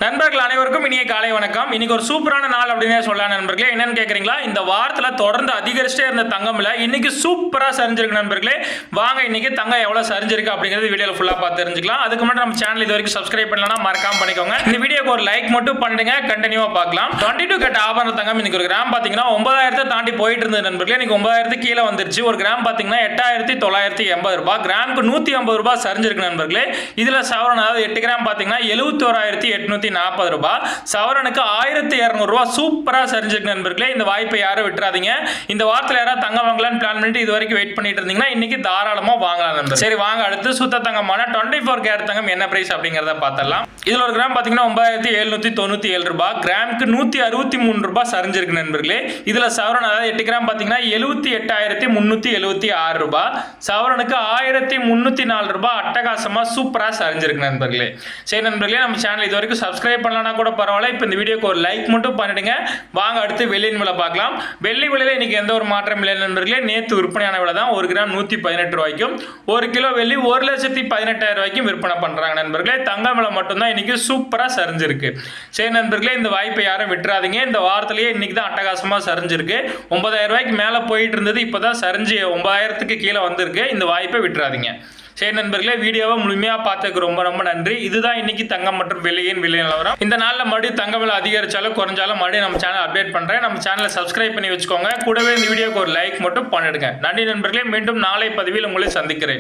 நண்பர்கள் அனைவருக்கும் இனிய காலை வணக்கம். இன்னைக்கு ஒரு சூப்பரான நாள் அப்படின்னே சொல்லலாம் நண்பர்களே. என்னன்னு கேட்குறீங்களா? இந்த வாரத்தில் தொடர்ந்து அதிகரிச்சுட்டே இருந்த தங்கம் விலை இன்னைக்கு சூப்பராக சரிஞ்சிருக்கு நண்பர்களே. வாங்க இன்னைக்கு தங்கம் எவ்வளோ சரிஞ்சிருக்கு அப்படிங்கிறது வீடியோவில் ஃபுல்லாக பார்த்து தெரிஞ்சுக்கலாம். அதுக்கு முன்னாடி நம்ம சேனல் இது வரைக்கும் சப்ஸ்கிரைப் பண்ணலாம், மறக்காம பண்ணிக்கோங்க. இந்த வீடியோக்கு ஒரு லைக் மட்டும் பண்ணிடுங்க, கண்டினியூவாக பார்க்கலாம். 22 கேரட் ஆபரண தங்கம் இன்னைக்கு ஒரு கிராம் பார்த்தீங்கன்னா 9000 தாண்டி போயிட்டு இருந்தது நண்பர்களே. இன்னைக்கு 9000 கீழே வந்துருச்சு. ஒரு கிராம் பார்த்தீங்கன்னா 8980 ரூபாய், கிராமுக்கு 150 ரூபாய் சரிஞ்சிருக்கு நண்பர்களே. இதில் சவரன் அதாவது 8 கிராம் பார்த்தீங்கன்னா 71840 ரூபாய், சவரனுக்கு 1200 ரூபாய் சூப்பரா சரிஞ்சிருக்கு நண்பர்களே. இந்த வாய்ப்பை யாரும் விட்டுறாதீங்க. இந்த வாரத்தில் யாராவது தங்கம் வாங்கலாம்னு பிளான் பண்ணிட்டு இது வரைக்கும் வெயிட் பண்ணிட்டு இருந்தீங்கன்னா இன்னைக்கு தாராளமா வாங்கலாம் நண்பர். சரி வாங்க அடுத்து சுத்த தங்கமான 24 கேரட் தங்கம் என்ன பிரைஸ் அப்படிங்கறத பார்த்தலாம். இதுல ஒரு கிராம் பாத்தீங்கன்னா 9797 ரூபாய், கிராமுக்கு 163 ரூபாய் சரிஞ்சிருக்கு நண்பர்களே. இதுல சவரன் அதாவது 8 கிராம் பாத்தீங்கன்னா 78376 ரூபாய், சவரனுக்கு 1304 ரூபாய் அட்டகாசமா சூப்பரா சரிஞ்சிருக்கு நண்பர்களே. சரி நண்பர்களே, நம்ம சேனல் இது வரைக்கும் சப்ஸ்கிரைப் பண்ணலனா கூட பரவாயில்ல, இப்போ இந்த வீடியோக்கு ஒரு லைக் மட்டும் பண்ணிடுங்க. வாங்க அடுத்து வெள்ளியின் விலை பார்க்கலாம். வெள்ளி விலையில இன்னைக்கு எந்த ஒரு மாற்றம் இல்லை நண்பர்களே. நேற்று விற்பனையான விலை தான். ஒரு கிராம் 118 ரூபாய்க்கும், ஒரு கிலோ வெள்ளி 1,18,000 ரூபாய்க்கும் விற்பனை பண்றாங்க நண்பர்களே. தங்கம் விலை மட்டும்தான் இன்னைக்கு சூப்பரா சரிஞ்சிருக்கு. சரி நண்பர்களே, இந்த வாய்ப்பை யாரும் விட்டுறாதீங்க. இந்த வாரத்திலேயே இன்னைக்கு தான் அட்டகாசமா சரிஞ்சிருக்கு. 9000 ரூபாய்க்கு மேல போயிட்டு இருந்தது, இப்பதான் சரிஞ்சு 9000க்கு கீழே வந்திருக்கு. இந்த வாய்ப்பை விட்டுறாதீங்க. சரி நண்பர்களே, வீடியோவை முழுமையா பார்த்ததுக்கு ரொம்ப ரொம்ப நன்றி. இதுதான் இன்னைக்கு தங்கம் மற்றும் வெள்ளியின் விலை நிலவரம். இந்த நாளில் மறுபடியும் தங்கம் விலை அதிகரிச்சாலும் குறைஞ்சாலும் மறுபடியும் நம்ம சேனல் அப்டேட் பண்றேன். நம்ம சேனலை சப்ஸ்கிரைப் பண்ணி வச்சுக்கோங்க. கூடவே இந்த வீடியோக்கு ஒரு லைக் மட்டும் பண்ணிடுங்க. நன்றி நண்பர்களே, மீண்டும் நாளை பதிவில் உங்களை சந்திக்கிறேன்.